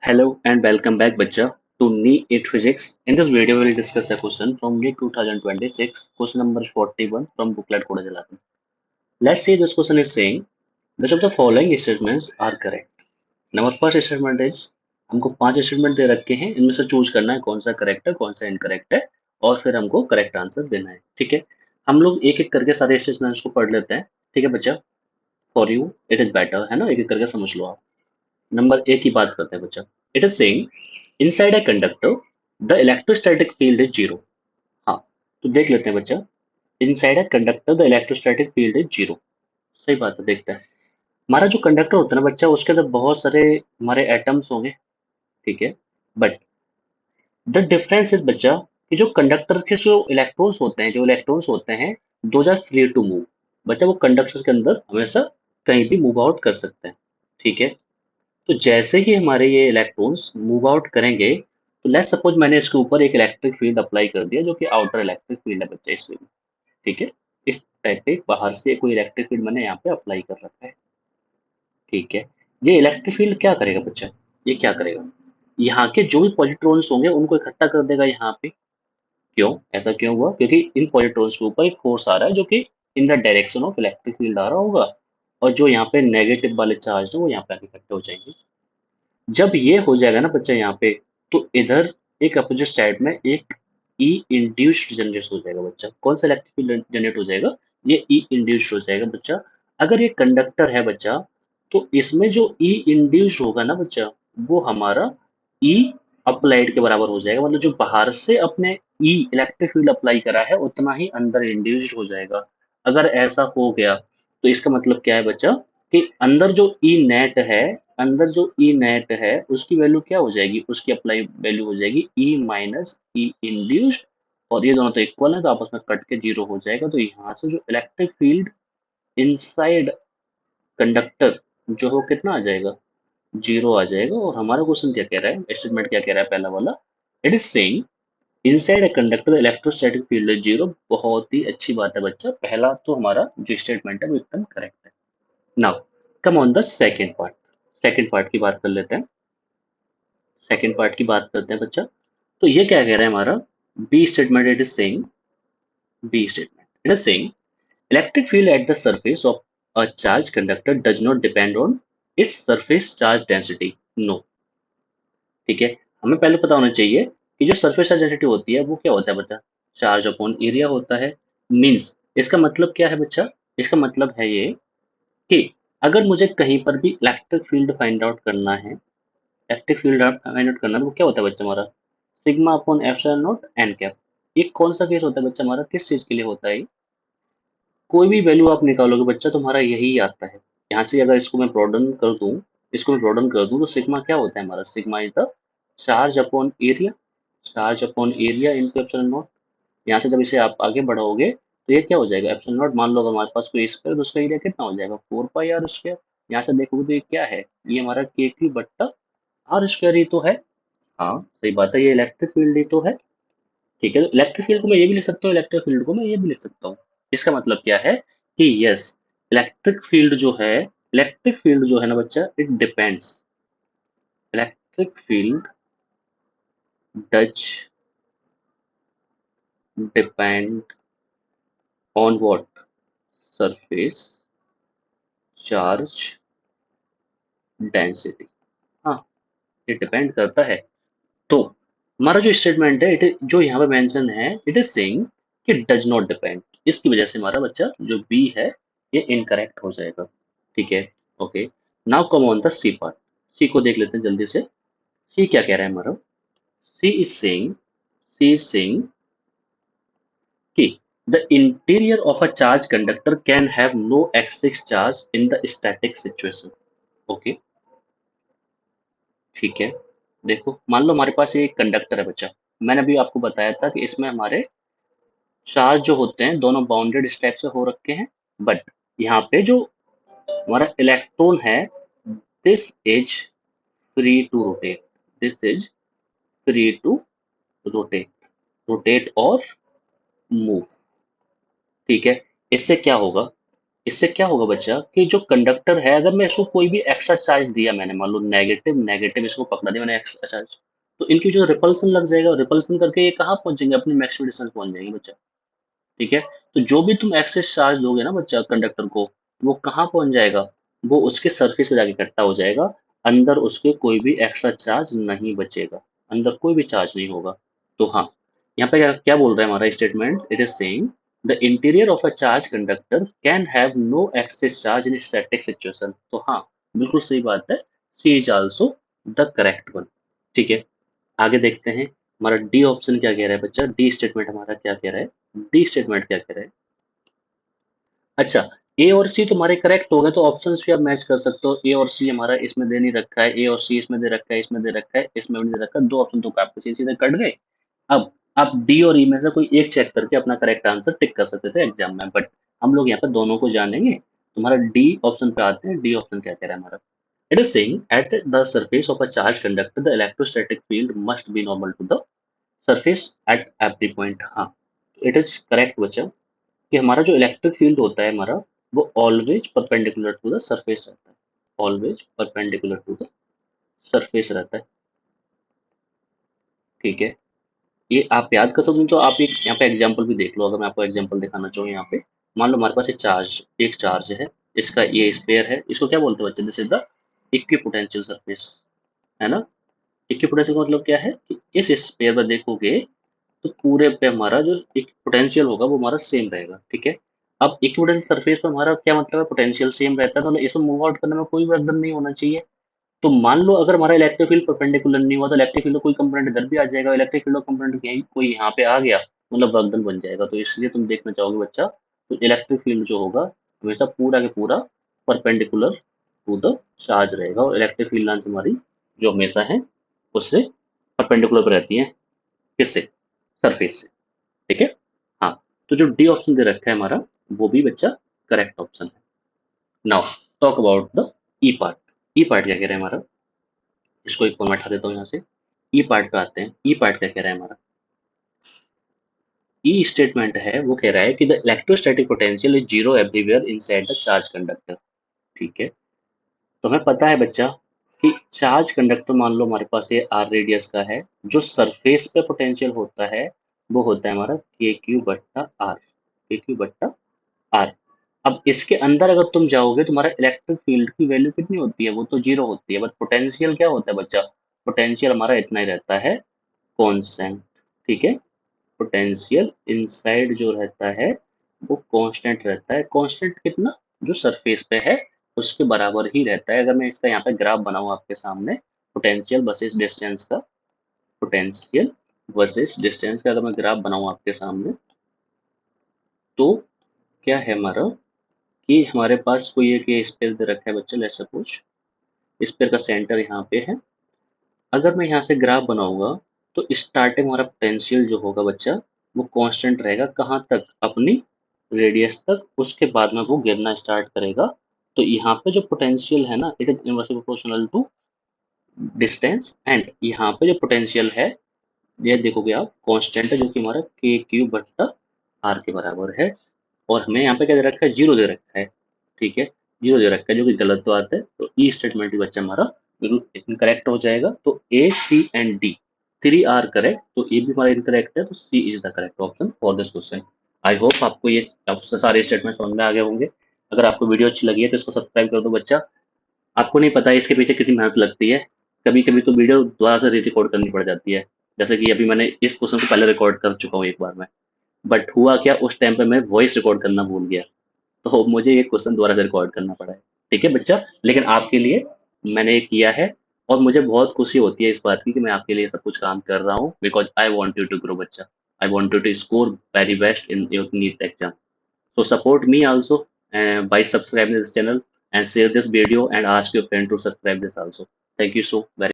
Hello and welcome back, Bacha, to NEET 8 Physics. In this video, we will discuss a question from NEET 2026, question number 41 from booklet Koda Jalatan. Let's see, this question is saying, which of the following statements are correct? Now, our first statement is, हमको 5 statement दे रखे हैं, इनमें से choose करना है कौन सा correct है, कौन सा इनकरेक्ट है, और फिर हमको करेक्ट आंसर देना है. ठीक है, हम लोग एक एक करके सारे स्टेटमेंट्स को पढ़ लेते हैं. ठीक है बच्चा, for you it is better, है ना, एक एक करके समझ लो आप. नंबर ए की बात करते हैं बच्चा. It is saying inside a conductor the electrostatic field is zero. हाँ, तो देख लेते हैं बच्चा. Inside a conductor the electrostatic field is zero. सही बात है, देखते हैं. हमारा जो कंडक्टर होता है ना बच्चा, उसके अंदर बहुत सारे हमारे एटम्स होंगे. ठीक है, बट द डिफरेंस इज बच्चा कि जो कंडक्टर के जो इलेक्ट्रॉन्स होते हैं those are free to move. बच्चा, वो कंडक्टर के अंदर हमेशा कहीं भी मूव आउट कर सकते हैं. ठीक है, तो जैसे ही हमारे ये इलेक्ट्रॉन्स मूव आउट करेंगे, तो लेट्स सपोज मैंने इसके ऊपर एक इलेक्ट्रिक फील्ड अप्लाई कर दिया जो कि आउटर इलेक्ट्रिक फील्ड है बच्चा इसमें. ठीक है, इस टाइप पे बाहर से कोई इलेक्ट्रिक फील्ड मैंने यहाँ पे अप्लाई कर रखा है. ठीक है, ये इलेक्ट्रिक फील्ड क्या करेगा बच्चा, ये क्या करेगा, यहाँ के जो भी पॉजिट्रॉन्स होंगे उनको इकट्ठा कर देगा यहाँ पे. क्यों, ऐसा क्यों हुआ, क्योंकि इन पॉजिट्रॉन्स के ऊपर एक फोर्स आ रहा है जो कि in the direction of electric field आ रहा होगा, और जो यहाँ पे नेगेटिव वाले चार्ज है वो यहाँ पे आके इकट्ठे हो जाएंगे. जब ये हो जाएगा ना बच्चा यहाँ पे, तो इधर एक अपोजिट साइड में एक ई इंड्यूस्ड जनरेट हो जाएगा बच्चा. कौन सा इलेक्ट्रिक फील्ड जनरेट हो जाएगा, ये ई इंड्यूस्ड हो जाएगा बच्चा. अगर ये कंडक्टर है बच्चा, तो इसमें जो ई इंड्यूस्ड होगा ना बच्चा, वो हमारा ई अप्लाइड के बराबर हो जाएगा. मतलब जो बाहर से अपने ई इलेक्ट्रिक फील्ड अप्लाई करा है उतना ही अंदर इंड्यूस्ड हो जाएगा. अगर ऐसा हो गया तो इसका मतलब क्या है बच्चा, कि अंदर जो ई नेट है, अंदर जो ई नेट है उसकी वैल्यू क्या हो जाएगी, उसकी अप्लाई वैल्यू हो जाएगी ई माइनस ई इंड्यूस्ड. और ये दोनों तो इक्वल है तो आपस में कट के जीरो हो जाएगा. तो यहाँ से जो इलेक्ट्रिक फील्ड इनसाइड कंडक्टर जो है वो कितना आ जाएगा, जीरो आ जाएगा. और हमारा क्वेश्चन क्या कह रहा है, स्टेटमेंट क्या कह रहा है पहला वाला, it is saying inside a conductor electrostatic field is zero. बहुत ही अच्छी बात है बच्चा, पहला तो हमारा जो स्टेटमेंट है वो एकदम करेक्ट है. Now come on the second part. Second part की बात कर लेते हैं. सेकेंड पार्ट की बात करते हैं बच्चा. तो ये क्या कह रहा है हमारा, B statement. It is saying, B statement it is saying electric field at the surface of a charge conductor does not depend on its surface charge density. No. ठीक है, हमें पहले पता होना चाहिए कि जो सरफेस चार्ज डेंसिटी होती है वो क्या होता है बच्चा, चार्ज अपॉन एरिया होता है. मीन्स इसका मतलब क्या है बच्चा, इसका मतलब है ये कि अगर मुझे कहीं पर भी इलेक्ट्रिक फील्ड फाइंड आउट करना है, इलेक्ट्रिक फील्ड फाइंड आउट करना है, तो वो क्या होता है बच्चा हमारा, sigma upon epsilon not an cap. ये कौन सा केस होता है बच्चा हमारा, किस चीज के लिए होता है, कोई भी वैल्यू आप निकालोगे बच्चा तो हमारा यही आता है. यहाँ से अगर इसको मैं ब्रॉडन कर दूं, इसको मैं ब्रॉडन कर दूं, तो सिग्मा क्या होता है हमारा, sigma is the charge upon area, charge upon area into epsilon not. यहाँ से जब इसे आप आगे बढ़ाओगे तो ये क्या हो जाएगा, एप्सिलॉन नॉट. मान लो अगर हमारे पास कोई स्क्वायर, तो उसका एरिया कितना हो जाएगा, 4 पाई आर स्क्वायर. यहाँ से देखोगे तो ये क्या है, ये हमारा के क्यू बट्टा आर स्क्वायर ही तो है. हाँ सही बात है, ये इलेक्ट्रिक फील्ड ही तो है. ठीक है, तो इलेक्ट्रिक फील्ड को मैं ये भी लिख सकता हूँ, इलेक्ट्रिक फील्ड को मैं ये भी लिख सकता हूँ. इसका मतलब क्या है कि यस, इलेक्ट्रिक फील्ड जो है ना बच्चा, it depends, electric field does depend on what, surface charge density. हाँ, ये डिपेंड करता है. तो हमारा जो स्टेटमेंट है, इट जो यहाँ पे मेंशन है, इट इज सेइंग कि डज नॉट डिपेंड. इसकी वजह से हमारा बच्चा जो बी है ये इनकरेक्ट हो जाएगा. ठीक है, okay. Now come on the C part. C को देख लेते हैं जल्दी से. सी क्या कह रहा है हमारा, सी इज सेइंग कि the interior of a charge conductor can have no excess charge in the static situation. Okay, ठीक है. देखो, मान लो हमारे पास ये एक कंडक्टर है बच्चा. मैंने अभी आपको बताया था कि इसमें हमारे चार्ज जो होते हैं दोनों बाउंडेड स्टेप से हो रखे हैं. बट यहाँ पे जो हमारा इलेक्ट्रॉन है, this is free to rotate, this is free to rotate, rotate और मूव. ठीक है, इससे क्या होगा, इससे क्या होगा बच्चा कि जो कंडक्टर है, अगर मैं इसको कोई भी एक्स्ट्रा चार्ज दिया, मैंने मान लो नेगेटिव नेगेटिव इसको पकड़ा दिया मैंने एक्स्ट्रा चार्ज, तो इनकी जो रिपल्सन लग जाएगा, रिपल्सन करके ये कहाँ पहुंचेंगे, अपनी मैक्सिमम डिस्टेंस पहुंच जाएंगे बच्चा। ठीक है, तो जो भी तुम एक्सेस चार्ज दोगे ना बच्चा कंडक्टर को, वो कहाँ पहुंच जाएगा, वो उसके सरफेस पे जाके इकट्ठा हो जाएगा, अंदर उसके कोई भी एक्स्ट्रा चार्ज नहीं बचेगा, अंदर कोई भी चार्ज नहीं होगा। तो हाँ, यहाँ पे क्या क्या बोल रहा है हमारा statement, it is saying the interior of a charge conductor can have no excess charge in static situation. तो हाँ, बिल्कुल सही बात है, C is also the correct one. ठीक है, आगे देखते हैं हमारा डी ऑप्शन क्या कह रहा है बच्चा, डी स्टेटमेंट हमारा क्या कह रहा है, डी स्टेटमेंट क्या कह रहा है। अच्छा, ए और सी तुम्हारे करेक्ट हो गए, तो ऑप्शंस भी आप मैच कर सकते हो, ए और सी हमारा इसमें दे नहीं रखा है, ए और सी इसमें दे रखा है, इसमें दे रखा है, इसमें भी नहीं दे रखा है, दो ऑप्शन तो आपके सीधे सीधे कट गए। अब आप डी और ई में से कोई एक चेक करके अपना करेक्ट आंसर टिक कर सकते थे एग्जाम में, बट हम लोग यहाँ पे दोनों को जानेंगे। तुम्हारा डी ऑप्शन पे आते हैं, डी ऑप्शन क्या कह रहा है हमारा, it is saying at the surface of a charge conductor the electrostatic field must be normal to the surface at every point. हाँ, इट इज करेक्ट बच्चा, कि हमारा जो इलेक्ट्रिक फील्ड होता है हमारा, वो always perpendicular to the surface रहता है, always perpendicular to the surface रहता है। ठीक है, ये आप याद कर सकते हो, तो आप एक यहाँ पे एग्जांपल भी देख लो, अगर मैं आपको एग्जांपल दिखाना चाहूँ यहाँ पे, मान लो हमारे पास एक चार्ज है, इसका ये स्पेयर है, इसको क्या बोलते हैं बच्चे, this is the equipotential surface, है ना। इक्विपोटेंशियल का मतलब क्या है कि इस स्पेयर पर देखोगे तो पूरे पे हमारा जो एक पोटेंशियल होगा वो हमारा सेम रहेगा। ठीक है, अब इक्विपोटेंशियल सरफेस पे हमारा क्या मतलब है, पोटेंशियल सेम रहता है, तो मतलब इसमें मूव आउट करने में कोई वर्कडन नहीं होना चाहिए। तो मान लो अगर हमारा इलेक्ट्रिक फील्ड परपेंडिकुलर नहीं हुआ, तो इलेक्ट्रिक फील्ड कोई कंपोनेंट इधर भी आ जाएगा, इलेक्ट्रिक फील्ड कंपोनेंट यहीं कोई यहाँ पे आ गया, मतलब वर्कडन बन जाएगा। तो इसलिए तुम देखना चाहोगे बच्चा, तो इलेक्ट्रिक फील्ड जो होगा हमेशा पूरा के पूरा परपेंडिकुलर टू द चार्ज रहेगा, और इलेक्ट्रिक फील्ड लाइन्स हमारी जो हमेशा है उससे परपेंडिकुलर पर रहती है, किससे, सरफेस से। ठीक है, हाँ, तो जो डी ऑप्शन दे रखा है हमारा, वो भी बच्चा करेक्ट ऑप्शन है। Now talk about the E part. E part क्या कह रहा है हमारा, इसको एक फॉर्मेट हटा देता हूँ यहाँ से, ई पार्ट पे आते हैं। ई पार्ट क्या कह रहा है हमारा, ई स्टेटमेंट है वो कह रहा है कि the electrostatic potential is zero everywhere inside the charge conductor. ठीक है, तो हमें पता है बच्चा कि चार्ज कंडक्टर, मान लो हमारे पास ये आर रेडियस का है, जो सरफेस पे पोटेंशियल होता है वो होता है हमारा के क्यू बट्टा आर, के क्यू बट्टा आर। अब इसके अंदर अगर तुम जाओगे, तुम्हारा इलेक्ट्रिक फील्ड की वैल्यू कितनी होती है, वो तो जीरो होती है, बट पोटेंशियल क्या होता है बच्चा, पोटेंशियल हमारा इतना ही रहता है, कांस्टेंट। ठीक है, पोटेंशियल इनसाइड जो रहता है वो कांस्टेंट रहता है, कांस्टेंट कितना, जो सरफेस पे है उसके बराबर ही रहता है। अगर मैं इसका यहाँ पे ग्राफ बनाऊं आपके सामने, पोटेंशियल वर्सेस डिस्टेंस का, पोटेंशियल वर्सेस डिस्टेंस का अगर मैं ग्राफ बनाऊं आपके सामने, तो क्या है हमारा कि हमारे पास कोई एक ये स्पेयर दे रखा है बच्चा, लेट्स सपोज स्पेयर का सेंटर यहाँ पे है। अगर मैं यहाँ से ग्राफ बनाऊंगा, तो स्टार्टिंग हमारा पोटेंशियल जो होगा बच्चा, वो कांस्टेंट रहेगा, कहाँ तक, अपनी रेडियस तक, उसके बाद में वो गिरना स्टार्ट करेगा। तो यहाँ पे जो पोटेंशियल है ना, it is inversely proportional to distance, and यहाँ पे जो पोटेंशियल है, ये देखोगे आप कांस्टेंट है, जो कि हमारा के क्यू बट्टा आर के बराबर है। और हमें यहाँ पे क्या दे रखा है, जीरो दे रखा है। ठीक है, जीरो दे रखा है, जो कि गलत बात है, तो ई स्टेटमेंट भी बच्चा हमारा बिल्कुल इनकरेक्ट हो जाएगा। तो A C and D three are correct, तो ए भी हमारा इनकरेक्ट है, तो C is the correct option for this question. I hope आपको ये सारे स्टेटमेंट समझ में आ गए होंगे। अगर आपको वीडियो अच्छी लगी है तो इसको सब्सक्राइब कर दो बच्चा। आपको नहीं पता है इसके पीछे कितनी मेहनत लगती है, कभी कभी तो वीडियो दोबारा से री रिकॉर्ड करनी पड़ जाती है, जैसे कि अभी मैंने इस क्वेश्चन को पहले रिकॉर्ड कर चुका हूँ एक बार में, बट हुआ क्या, उस टाइम पे मैं वॉइस रिकॉर्ड करना भूल गया, तो मुझे ये क्वेश्चन दोबारा से रिकॉर्ड करना पड़ा है। ठीक है बच्चा, लेकिन आपके लिए मैंने ये किया है, और मुझे बहुत खुशी होती है इस बात की कि मैं आपके लिए सब कुछ काम कर रहा हूँ, because I want you to grow बच्चा, I want you to score very best in your NEET exam. So support me also by subscribing this channel and share this video and ask your friend to subscribe this also. Thank you so very